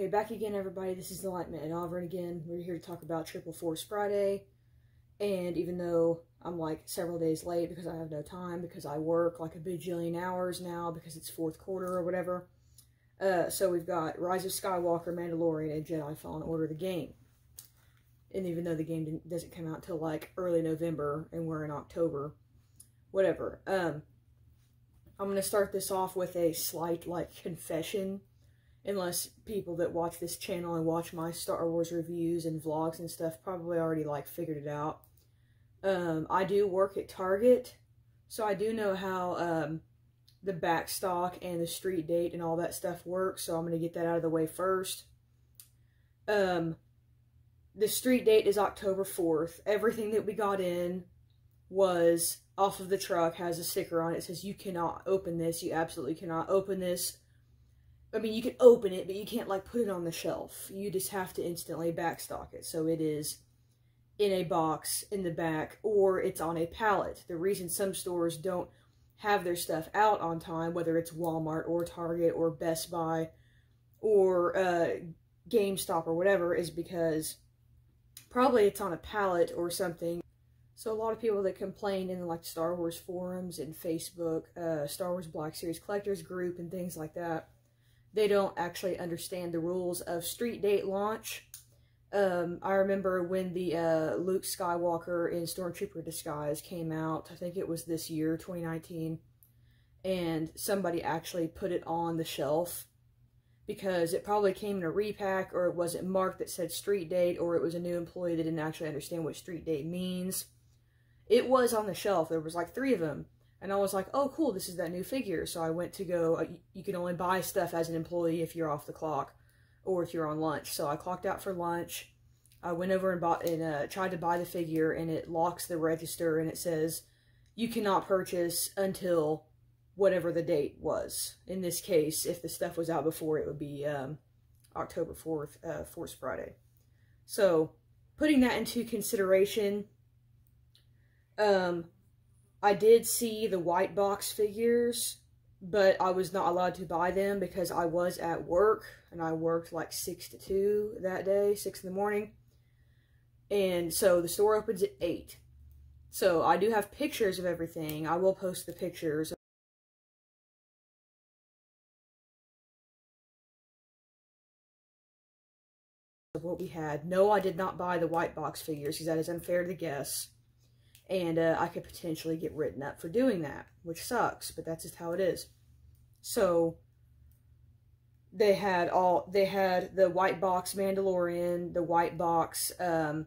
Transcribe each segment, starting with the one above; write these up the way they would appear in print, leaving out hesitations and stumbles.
Okay, back again, everybody. This is EnlightenmentANAVRIN again. We're here to talk about Triple Force Friday. And even though I'm like several days late because I have no time, because I work like a bajillion hours now because it's fourth quarter or whatever. So we've got Rise of Skywalker, Mandalorian, and Jedi Fallen Order, the game. And even though the game doesn't come out till like early November and we're in October, whatever. I'm going to start this off with a slight like confession. Unless people that watch this channel and watch my Star Wars reviews and vlogs and stuff probably already like figured it out. I do work at Target, so I do know how the back stock and the street date and all that stuff works, so I'm going to get that out of the way first. The street date is October 4th. Everything that we got in was off of the truck, has a sticker on it. It says, you cannot open this. You absolutely cannot open this. I mean, you can open it, but you can't, like, put it on the shelf. You just have to instantly backstock it. So it is in a box in the back, or it's on a pallet. The reason some stores don't have their stuff out on time, whether it's Walmart or Target or Best Buy or Gamestop or whatever, is because probably it's on a pallet or something. So a lot of people that complain in, like, Star Wars forums and Facebook, Star Wars Black Series Collectors group and things like that, they don't actually understand the rules of street date launch. I remember when the Luke Skywalker in Stormtrooper disguise came out, I think it was this year, 2019, and somebody actually put it on the shelf because it probably came in a repack, or it wasn't marked that said street date, or it was a new employee that didn't actually understand what street date means. It was on the shelf. There was like 3 of them. And I was like, oh, cool, this is that new figure. So I went to go, you can only buy stuff as an employee if you're off the clock or if you're on lunch. So I clocked out for lunch. I went over and bought and tried to buy the figure, and it locks the register, and it says, you cannot purchase until whatever the date was. In this case, if the stuff was out before, it would be October 4th, Force Friday. So putting that into consideration, I did see the white box figures, but I was not allowed to buy them because I was at work, and I worked like 6 to 2 that day, 6 in the morning. And so the store opens at 8. So I do have pictures of everything. I will post the pictures of what we had. No, I did not buy the white box figures because that is unfair to guess. And I could potentially get written up for doing that, which sucks, but that's just how it is. So they had the white box Mandalorian, the white box, the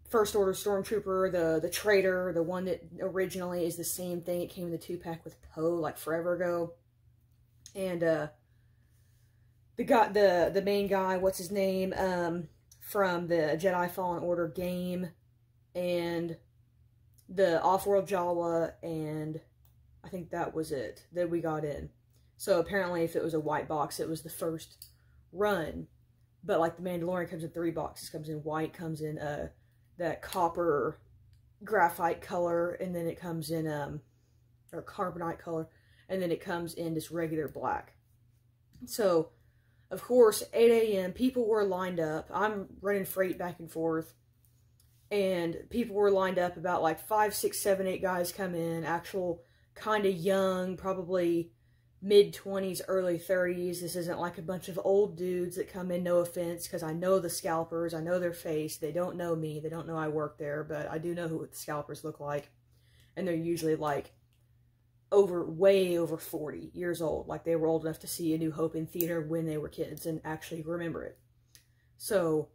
First Order Stormtrooper, the Traitor, the one that originally is the same thing. It came in the 2-pack with Poe like forever ago. And the main guy, what's his name, from the Jedi Fallen Order game, and the Off-World Jawa, and I think that was it that we got in. So apparently if it was a white box, it was the first run. But like the Mandalorian comes in 3 boxes, comes in white, comes in that copper graphite color, and then it comes in or carbonite color, and then it comes in this regular black. So of course, 8 a.m., people were lined up. I'm running freight back and forth. And people were lined up, about like 5, 6, 7, 8 guys come in. Actual kind of young, probably mid-20s, early 30s. This isn't like a bunch of old dudes that come in, no offense, because I know the scalpers. I know their face. They don't know me. They don't know I work there, but I do know what the scalpers look like. And they're usually like way over 40 years old. Like they were old enough to see A New Hope in theater when they were kids and actually remember it. So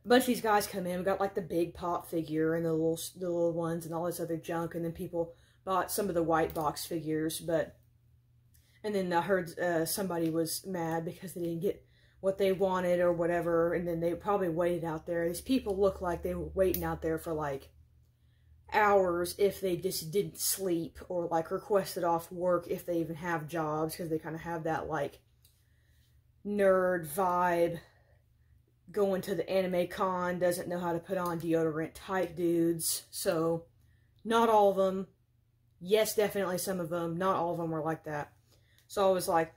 a bunch of these guys come in. We got like the big pop figure and the little ones and all this other junk. And then people bought some of the white box figures. And then I heard somebody was mad because they didn't get what they wanted or whatever. And then they probably waited out there. These people look like they were waiting out there for like hours if they just didn't sleep, or like requested off work if they even have jobs, because they kind of have that like nerd vibe, going to the anime con, doesn't know how to put on deodorant type dudes. So not all of them, yes, definitely some of them, not all of them were like that. So I was like,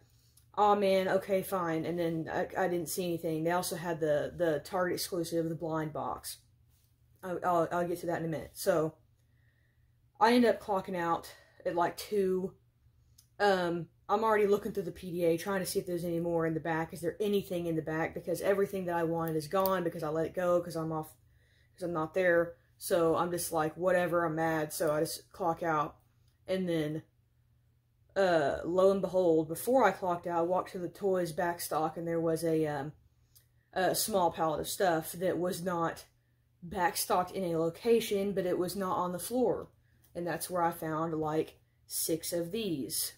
oh man, okay, fine. And then I didn't see anything. They also had the Target exclusive, the blind box. I'll get to that in a minute. So I end up clocking out at like 2. I'm already looking through the PDA, trying to see if there's any more in the back. Is there anything in the back? Because everything that I wanted is gone because I let it go because I'm not there. So I'm just like, whatever, I'm mad. So I just clock out. And then, lo and behold, before I clocked out, I walked to the toys back stock, and there was a small pallet of stuff that was not backstocked in a location, but it was not on the floor. And that's where I found like 6 of these,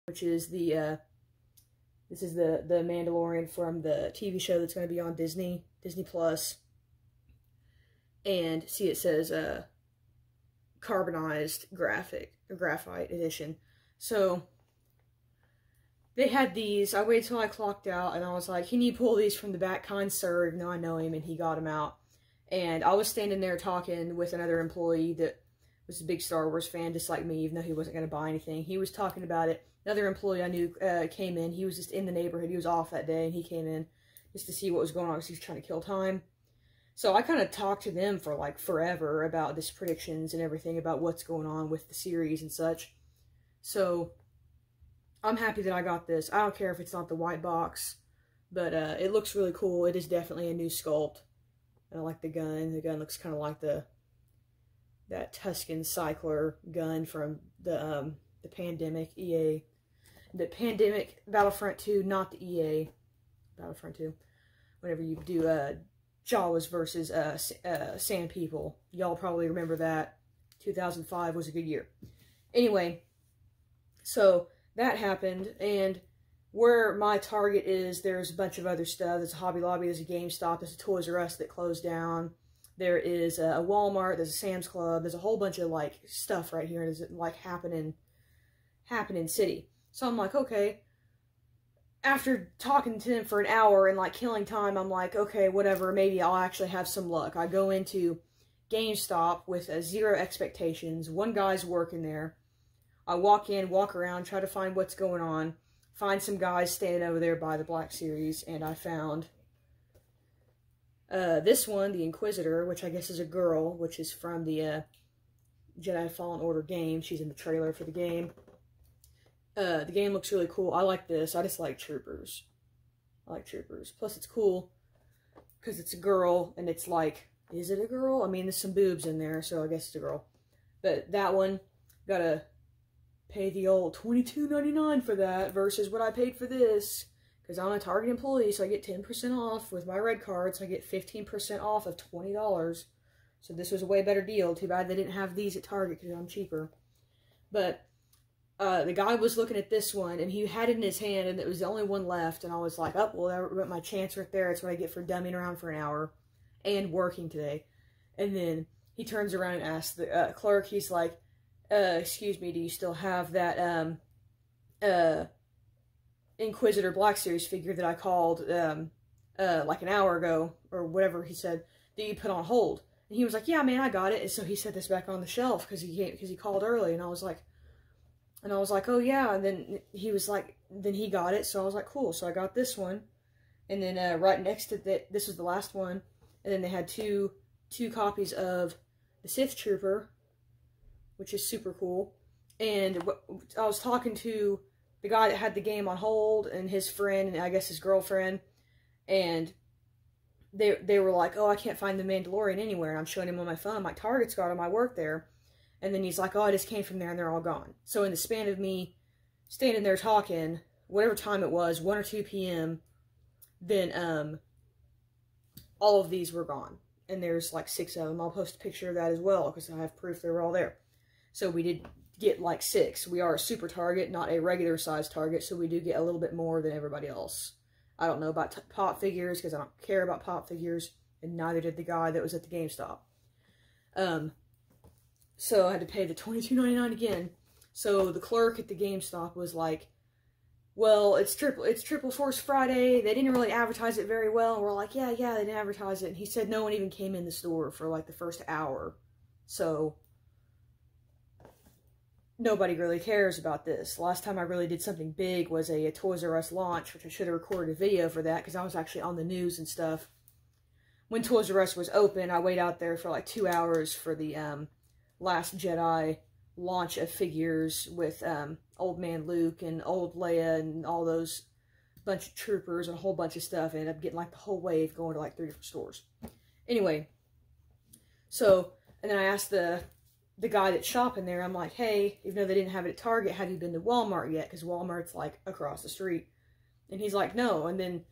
which is this is the Mandalorian from the TV show that's going to be on Disney Plus. And see, it says carbonized graphite edition. So they had these. I waited till I clocked out, and I was like, can you pull these from the back, kind sir? No, I know him, and he got them out. And I was standing there talking with another employee that was a big Star Wars fan, just like me, even though he wasn't going to buy anything. He was talking about it. Another employee I knew came in. He was just in the neighborhood. He was off that day, and he came in just to see what was going on because he was trying to kill time. So I kind of talked to them for like forever about this predictions and everything about what's going on with the series and such. So I'm happy that I got this. I don't care if it's not the white box, but it looks really cool. It is definitely a new sculpt. I like the gun. The gun looks kind of like that Tuscan Cycler gun from the Pandemic EA. The Pandemic Battlefront 2, not the EA Battlefront 2. Whenever you do Jawas versus Sand People. Y'all probably remember that. 2005 was a good year. Anyway, so that happened, and where my Target is, there's a bunch of other stuff. There's a Hobby Lobby, there's a GameStop, there's a Toys R Us that closed down. There is a Walmart, there's a Sam's Club, there's a whole bunch of like stuff right here, and it's like happening city. So I'm like, okay. After talking to him for an hour and like killing time, I'm like, okay, whatever, maybe I'll actually have some luck. I go into GameStop with 0 expectations. One guy's working there. I walk in, walk around, try to find what's going on. Find some guys standing over there by the Black Series, and I found this one, the Inquisitor, which I guess is a girl, which is from the Jedi Fallen Order game. She's in the trailer for the game. The game looks really cool. I like this. I just like troopers. I like troopers. Plus, it's cool because it's a girl, and it's like, is it a girl? I mean, there's some boobs in there, so I guess it's a girl. But that one, gotta pay the old $22.99 for that versus what I paid for this. Because I'm a Target employee, so I get 10% off with my red card, so I get 15% off of $20. So this was a way better deal. Too bad they didn't have these at Target because I'm cheaper. But the guy was looking at this one, and he had it in his hand, and it was the only one left, and I was like, oh, well, that went my chance right there. That's what I get for dumbing around for an hour and working today. And then he turns around and asks the clerk, he's like, excuse me, do you still have that Inquisitor Black Series figure that I called like an hour ago, or whatever he said, that you put on hold? And he was like, yeah, man, I got it. And so he set this back on the shelf because he called early, and I was like, oh yeah. And then he was like, then he got it. So I was like, cool. So I got this one, and then right next to that, this was the last one, and then they had two copies of the Sith Trooper, which is super cool. And I was talking to the guy that had the game on hold, and his friend, and I guess his girlfriend, and they were like, oh, I can't find the Mandalorian anywhere. And I'm showing him on my phone, my Target's got him, I work there. And then he's like, oh, I just came from there, and they're all gone. So in the span of me standing there talking, whatever time it was, 1 or 2 p.m., then all of these were gone. And there's like 6 of them. I'll post a picture of that as well, because I have proof they were all there. So we did get like 6. We are a super Target, not a regular size Target, so we do get a little bit more than everybody else. I don't know about pop figures, because I don't care about pop figures, and neither did the guy that was at the GameStop. So I had to pay the $22.99 again. So the clerk at the GameStop was like, well, it's Triple Force Friday. They didn't really advertise it very well. And we're like, yeah, they didn't advertise it. And he said no one even came in the store for like the first hour. So nobody really cares about this. Last time I really did something big was a Toys R Us launch, which I should have recorded a video for that because I was actually on the news and stuff. When Toys R Us was open, I waited out there for like 2 hours for the Last Jedi launch of figures with Old Man Luke and Old Leia and all those bunch of troopers and a whole bunch of stuff. I ended up getting like the whole wave going to like 3 different stores. Anyway, so, and then I asked the guy that's shopping there, I'm like, hey, even though they didn't have it at Target, have you been to Walmart yet? Because Walmart's like across the street. And he's like, no. And then,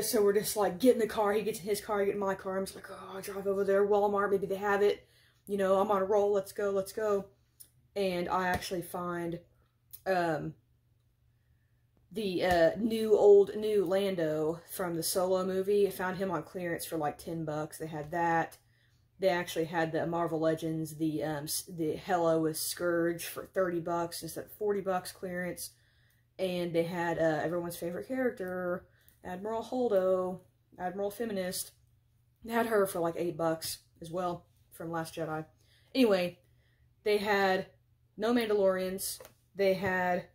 so we're just like, get in the car. He gets in his car, I get in my car. I'm just like, oh, I drive over there, Walmart, maybe they have it. You know, I'm on a roll, let's go, let's go. And I actually find the new Lando from the Solo movie. I found him on clearance for like $10. They had that. They actually had the Marvel Legends, the Hello with Scourge for $30 instead of $40 clearance. And they had everyone's favorite character, Admiral Holdo, Admiral Feminist. They had her for like $8 as well from Last Jedi. Anyway, they had no Mandalorians. They had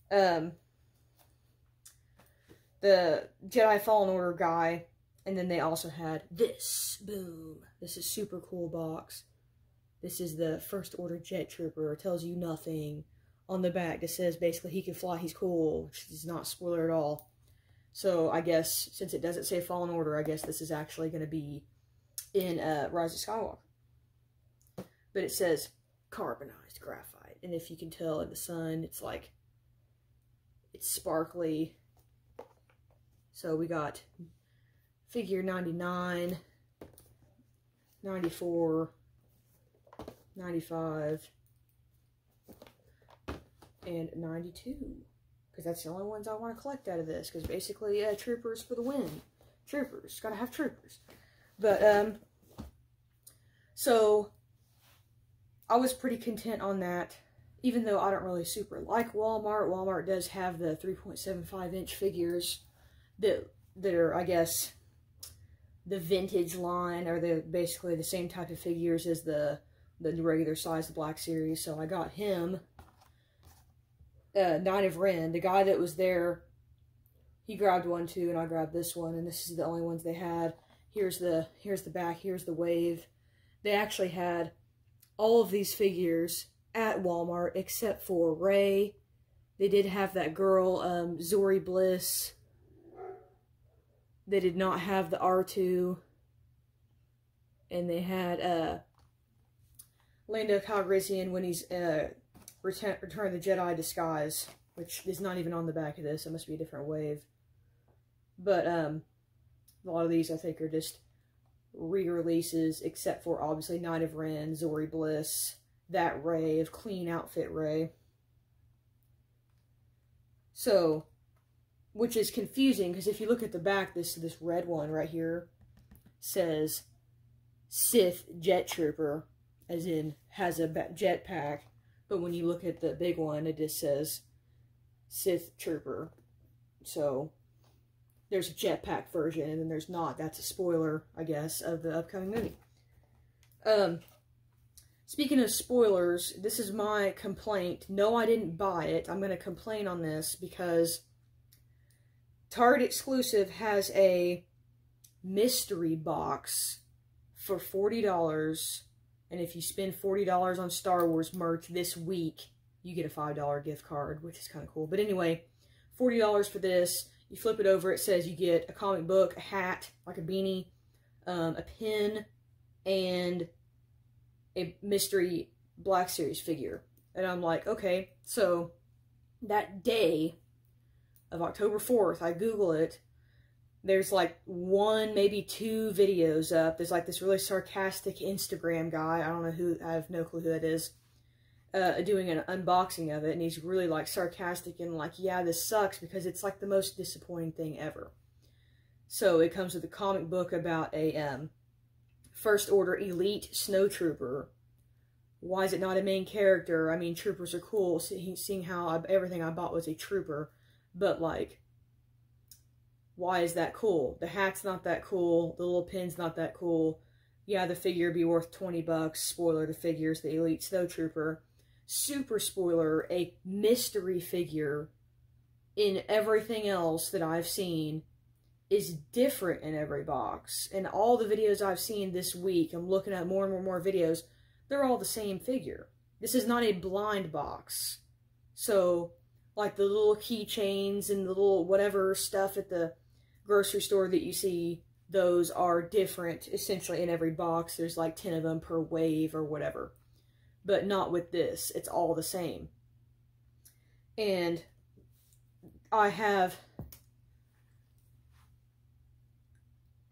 the Jedi Fallen Order guy. And then they also had this. Boom. This is super cool box. This is the First Order Jet Trooper. It tells you nothing on the back. It says basically he can fly, he's cool. Which is not a spoiler at all. So I guess since it doesn't say Fallen Order, I guess this is actually going to be in Rise of Skywalker. But it says carbonized graphite. And if you can tell in the sun, it's like, it's sparkly. So we got figure 99, 94, 95, and 92. Because that's the only ones I want to collect out of this. Because basically, troopers for the win. Troopers. Gotta have troopers. But, so, I was pretty content on that. Even though I don't really super like Walmart. Walmart does have the 3.75-inch figures that are, I guess, the vintage line, or they're basically the same type of figures as the regular size, the Black Series. So I got him. EnlightenmentANAVRIN, the guy that was there, he grabbed one too, and I grabbed this one, and this is the only ones they had. Here's the back, here's the wave. They actually had all of these figures at Walmart except for Rey. They did have that girl, Zori Bliss. They did not have the R2. And they had Lando Calrissian when he's Return of the Jedi disguise, which is not even on the back of this. It must be a different wave. But a lot of these I think are just re-releases, except for obviously Knight of Ren, Zori Bliss, that Rey of clean outfit Rey. So, which is confusing, because if you look at the back, this red one right here says Sith Jet Trooper, as in has a jetpack. But when you look at the big one, it just says Sith Trooper. So there's a jetpack version, and then there's not. That's a spoiler, I guess, of the upcoming movie. Speaking of spoilers, this is my complaint. No, I didn't buy it. I'm going to complain on this because Target exclusive has a mystery box for $40, and if you spend $40 on Star Wars merch this week, you get a $5 gift card, which is kind of cool. But anyway, $40 for this. You flip it over, it says you get a comic book, a hat, like a beanie, a pin, and a mystery Black Series figure. And I'm like, okay, so that day of October 4th, I Google it, there's like one, maybe two videos up. There's like this really sarcastic Instagram guy, I don't know who, I have no clue who that is, doing an unboxing of it, and he's really like sarcastic and like, yeah, this sucks because it's like the most disappointing thing ever. So it comes with a comic book about a First Order Elite Snowtrooper. Why is it not a main character? I mean, troopers are cool, seeing how everything I bought was a trooper. But, like, why is that cool? The hat's not that cool. The little pin's not that cool. Yeah, the figure would be worth $20. Spoiler, the figure's the Elite Snowtrooper. super spoiler, a mystery figure in everything else that I've seen is different in every box. And all the videos I've seen this week, I'm looking at more and more videos, they're all the same figure. This is not a blind box. So, like the little keychains and the little whatever stuff at the grocery store that you see, those are different essentially in every box. There's like 10 of them per wave or whatever. But not with this. It's all the same. And I have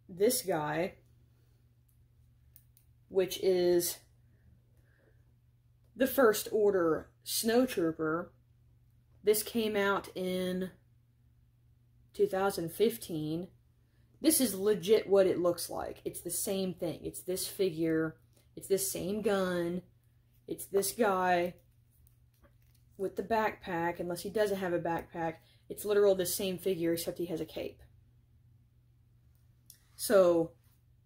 this guy, which is the First Order Snowtrooper. This came out in 2015. This is legit what it looks like. It's the same thing. It's this figure. It's this same gun. It's this guy with the backpack, unless he doesn't have a backpack. It's literally the same figure, except he has a cape. So,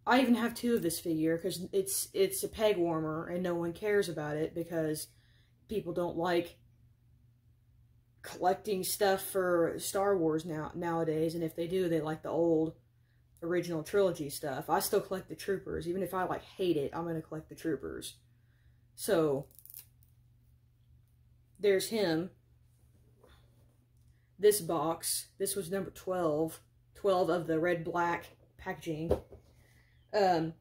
I even have two of this figure, because it's a peg warmer, and no one cares about it, because people don't like collecting stuff for Star Wars nowadays, and if they do, they like the old original trilogy stuff. I still collect the Troopers. Even if I, like, hate it, I'm going to collect the Troopers. So, there's him. This box. This was number 12. 12 of the red-black packaging. And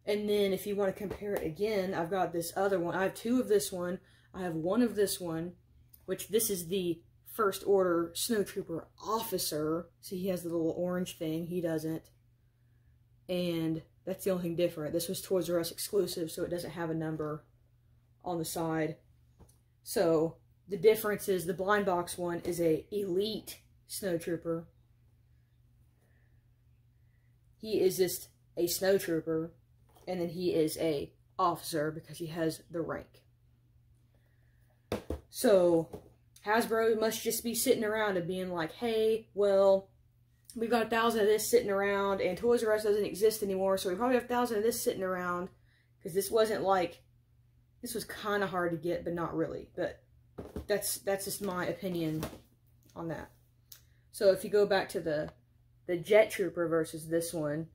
then, if you want to compare it again, I've got this other one. I have two of this one. I have one of this one, which this is the First Order Snowtrooper Officer. See, he has the little orange thing. He doesn't. And that's the only thing different. This was Toys R Us exclusive, so it doesn't have a number on the side. So, the difference is the blind box one is a elite snowtrooper. He is just a snowtrooper, and then he is a officer because he has the rank. So, Hasbro must just be sitting around and being like, hey, well, we've got 1,000 of this sitting around, and Toys R Us doesn't exist anymore, so we probably have 1,000 of this sitting around, because this wasn't like, this was kind of hard to get, but not really. But that's just my opinion on that. So if you go back to the Jet Trooper versus this one,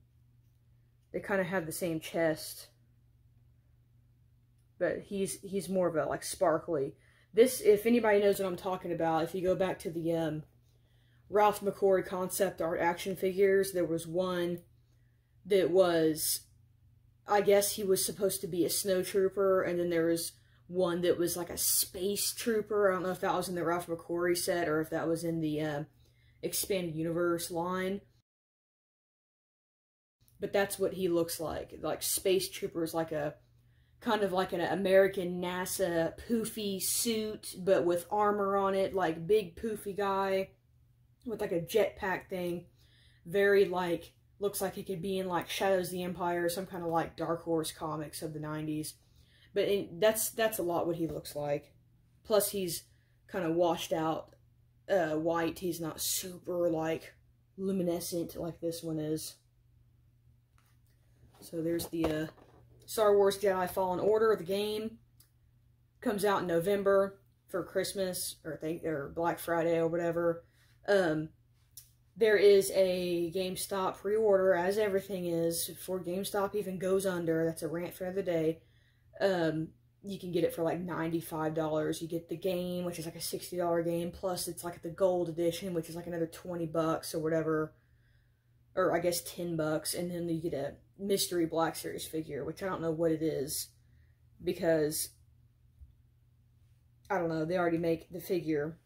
they kind of have the same chest, but he's more of a like sparkly. This, if anybody knows what I'm talking about, if you go back to the Ralph McQuarrie concept art action figures, there was one that was, I guess he was supposed to be a snowtrooper, and then there was one that was like a space trooper. I don't know if that was in the Ralph McQuarrie set or if that was in the Expanded Universe line. But that's what he looks like. Like space trooper is like a kind of like an American NASA poofy suit, but with armor on it, like big poofy guy with like a jetpack thing. Very like, looks like it could be in like Shadows of the Empire, some kind of like Dark Horse comics of the 90s. But that's a lot what he looks like. Plus he's kind of washed out white. He's not super like luminescent like this one is. So there's the Star Wars Jedi Fallen Order, the game. Comes out in November for Christmas, or Black Friday or whatever. There is a GameStop pre-order, as everything is, before GameStop even goes under. That's a rant for the day. You can get it for like $95. You get the game, which is like a $60 game, plus it's like the gold edition, which is like another $20 or whatever. Or I guess $10, and then you get a mystery Black Series figure, which I don't know what it is, because I don't know, they already make the figure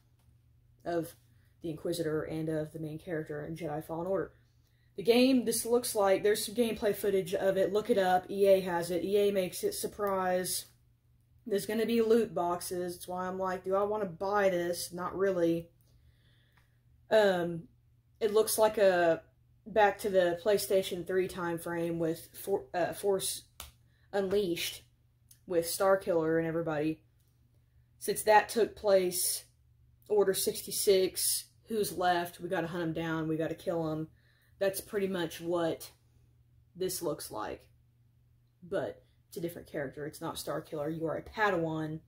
of the Inquisitor and of the main character in Jedi Fallen Order. The game, this looks like, there's some gameplay footage of it, look it up, EA has it, EA makes it surprise. There's going to be loot boxes, that's why I'm like, do I want to buy this? Not really. It looks like a back to the PlayStation 3 time frame with Force Unleashed with Starkiller and everybody. Since that took place, Order 66, who's left, we gotta hunt him down, we gotta kill him. That's pretty much what this looks like. But it's a different character, it's not Starkiller. You are a Padawan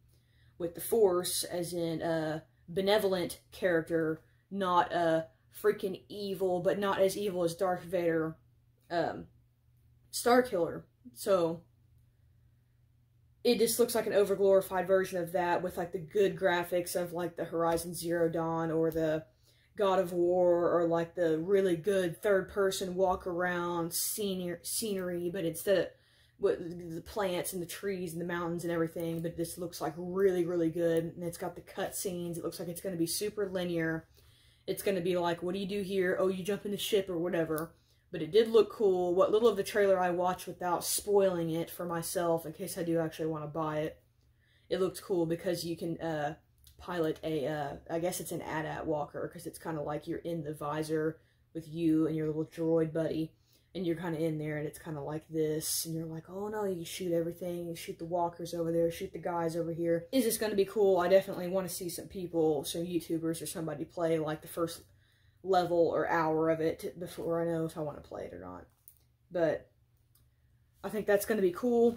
with the Force, as in a benevolent character, not a freaking evil, but not as evil as Darth Vader, Starkiller. So it just looks like an overglorified version of that, with like the good graphics of like the Horizon Zero Dawn or the God of War, or like the really good third-person walk-around scenery, but it's the plants and the trees and the mountains and everything, but this looks like really, really good, and it's got the cutscenes. It looks like it's going to be super linear. It's going to be like, what do you do here? Oh, you jump in the ship or whatever. But it did look cool. What little of the trailer I watched without spoiling it for myself, in case I do actually want to buy it, it looked cool because you can pilot a, I guess it's an AT-AT walker, because it's kind of like you're in the visor with you and your little droid buddy, and you're kind of in there, and it's kind of like this, and you're like, oh no, you can shoot everything, you shoot the walkers over there, shoot the guys over here. Is this going to be cool? I definitely want to see some people, some YouTubers or somebody play like the first level or hour of it before I know if I want to play it or not. But I think that's going to be cool.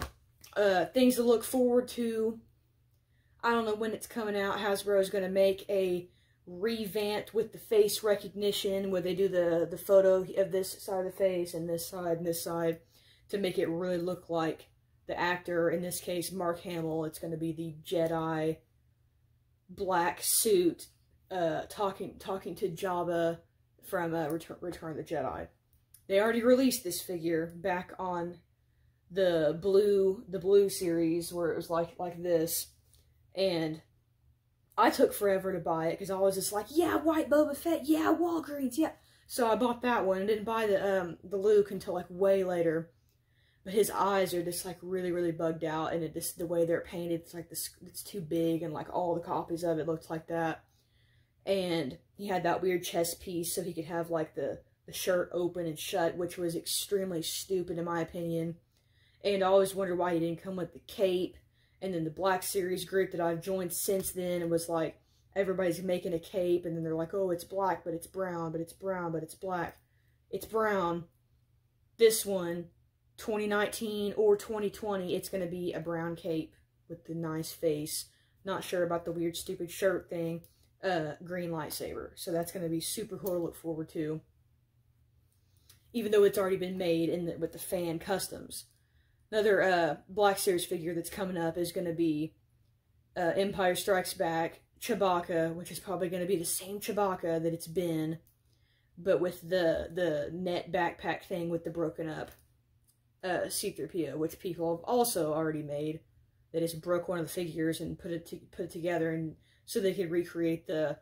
Things to look forward to. I don't know when it's coming out. Hasbro is going to make a revamp with the face recognition, where they do the photo of this side of the face and this side to make it really look like the actor. In this case, Mark Hamill. It's going to be the Jedi black suit talking to Jabba from Return of the Jedi. They already released this figure back on the blue series, where it was like this, and I took forever to buy it because I was just like, yeah, white Boba Fett, yeah, Walgreens, yeah. So I bought that one and didn't buy the Luke until like way later. But his eyes are just like really, really bugged out, and it just, the way they're painted, it's like this, it's too big, and like all the copies of it looked like that. And he had that weird chest piece so he could have like the shirt open and shut, which was extremely stupid in my opinion. And I always wondered why he didn't come with the cape. And then the Black Series group that I've joined since then, it was like, everybody's making a cape, and then they're like, oh, it's black, but it's brown, but it's brown, but it's black. It's brown. This one, 2019 or 2020, it's going to be a brown cape with the nice face. Not sure about the weird, stupid shirt thing. Green lightsaber. So that's going to be super cool to look forward to. Even though it's already been made with the fan customs. Another Black Series figure that's coming up is going to be Empire Strikes Back Chewbacca, which is probably going to be the same Chewbacca that it's been, but with the net backpack thing with the broken up C-3PO, which people have also already made. They just broke one of the figures and put it together, and so they could recreate the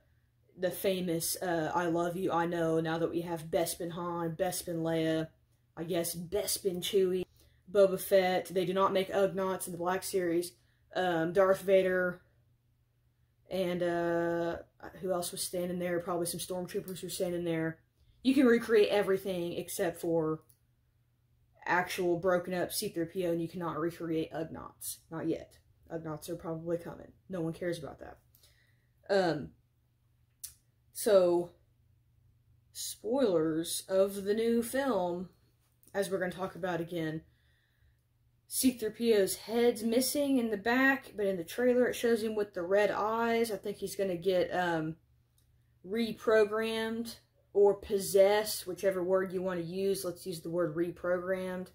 famous I love you, I know, now that we have Bespin Han, Bespin Leia, I guess Bespin Chewie, Boba Fett. They do not make Ugnaughts in the Black Series. Darth Vader, and who else was standing there? Probably some stormtroopers were standing there. You can recreate everything except for actual broken up C-3PO, and you cannot recreate Ugnaughts. Not yet. Ugnaughts are probably coming. No one cares about that. So, spoilers of the new film, as we're going to talk about again. C-3PO's head's missing in the back, but in the trailer it shows him with the red eyes. I think he's going to get reprogrammed or possessed, whichever word you want to use. Let's use the word reprogrammed,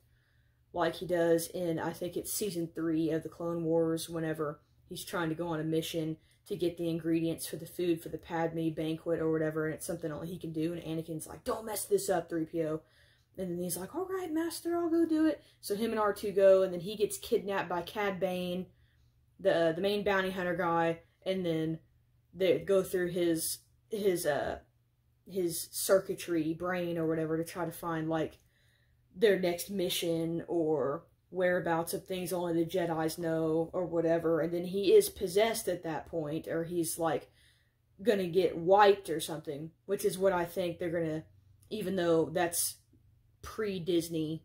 like he does in, I think it's Season 3 of the Clone Wars, whenever he's trying to go on a mission to get the ingredients for the food for the Padme banquet or whatever, and it's something only he can do, and Anakin's like, don't mess this up, 3PO. And then he's like, all right, Master, I'll go do it. So him and R2 go, and then he gets kidnapped by Cad Bane, the main bounty hunter guy, and then they go through his circuitry brain or whatever to try to find, like, their next mission or whereabouts of things only the Jedis know or whatever. And then he is possessed at that point, or he's, like, gonna get wiped or something, which is what I think they're gonna, even though that's pre-Disney,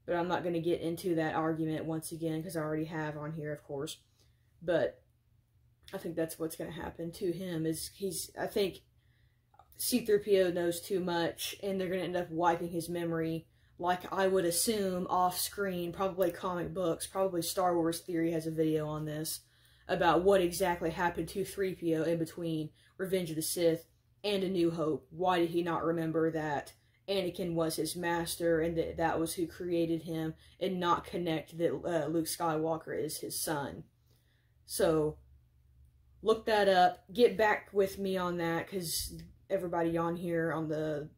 but I'm not going to get into that argument once again because I already have on here, of course. But I think that's what's going to happen to him. Is I think C-3PO knows too much, and they're going to end up wiping his memory, like I would assume off screen, probably comic books, probably Star Wars Theory has a video on this, about what exactly happened to 3PO in between Revenge of the Sith and A New Hope. Why did he not remember that Anakin was his master and that that was who created him, and not connect that Luke Skywalker is his son? So, look that up. Get back with me on that, because everybody on here, on the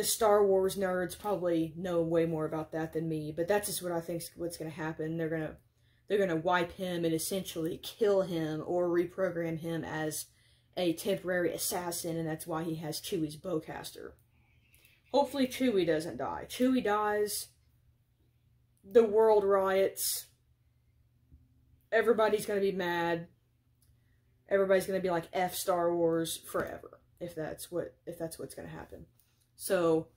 Star Wars nerds, probably know way more about that than me. But that's just what I think is what's going to happen. They're gonna wipe him and essentially kill him or reprogram him as a temporary assassin, and that's why he has Chewie's bowcaster. Hopefully Chewie doesn't die. Chewie dies, the world riots, everybody's going to be mad, everybody's going to be like, F Star Wars forever, if that's what's going to happen. So,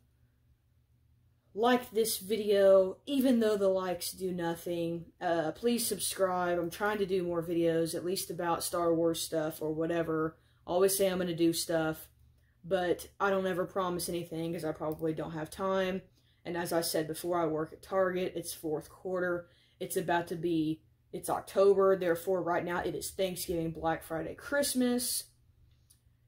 like this video, even though the likes do nothing. Please subscribe. I'm trying to do more videos, at least about Star Wars stuff or whatever. I always say I'm going to do stuff, but I don't ever promise anything because I probably don't have time. And as I said before, I work at Target. It's fourth quarter. It's October. Therefore, right now it is Thanksgiving, Black Friday, Christmas.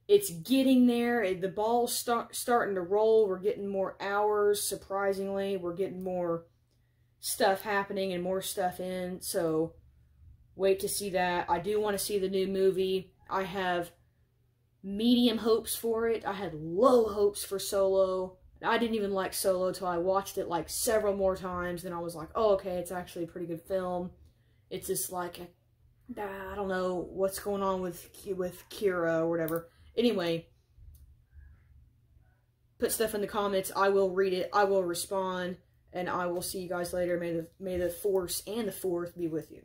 It's getting there. The ball's starting to roll. We're getting more hours, surprisingly. We're getting more stuff happening and more stuff in. So, wait to see that. I do want to see the new movie. I have medium hopes for it. I had low hopes for Solo. I didn't even like Solo till I watched it like several more times. Then I was like, oh, okay, it's actually a pretty good film. It's just like, I don't know what's going on with Kira or whatever. Anyway, put stuff in the comments. I will read it. I will respond. And I will see you guys later. May the Force and the Fourth be with you.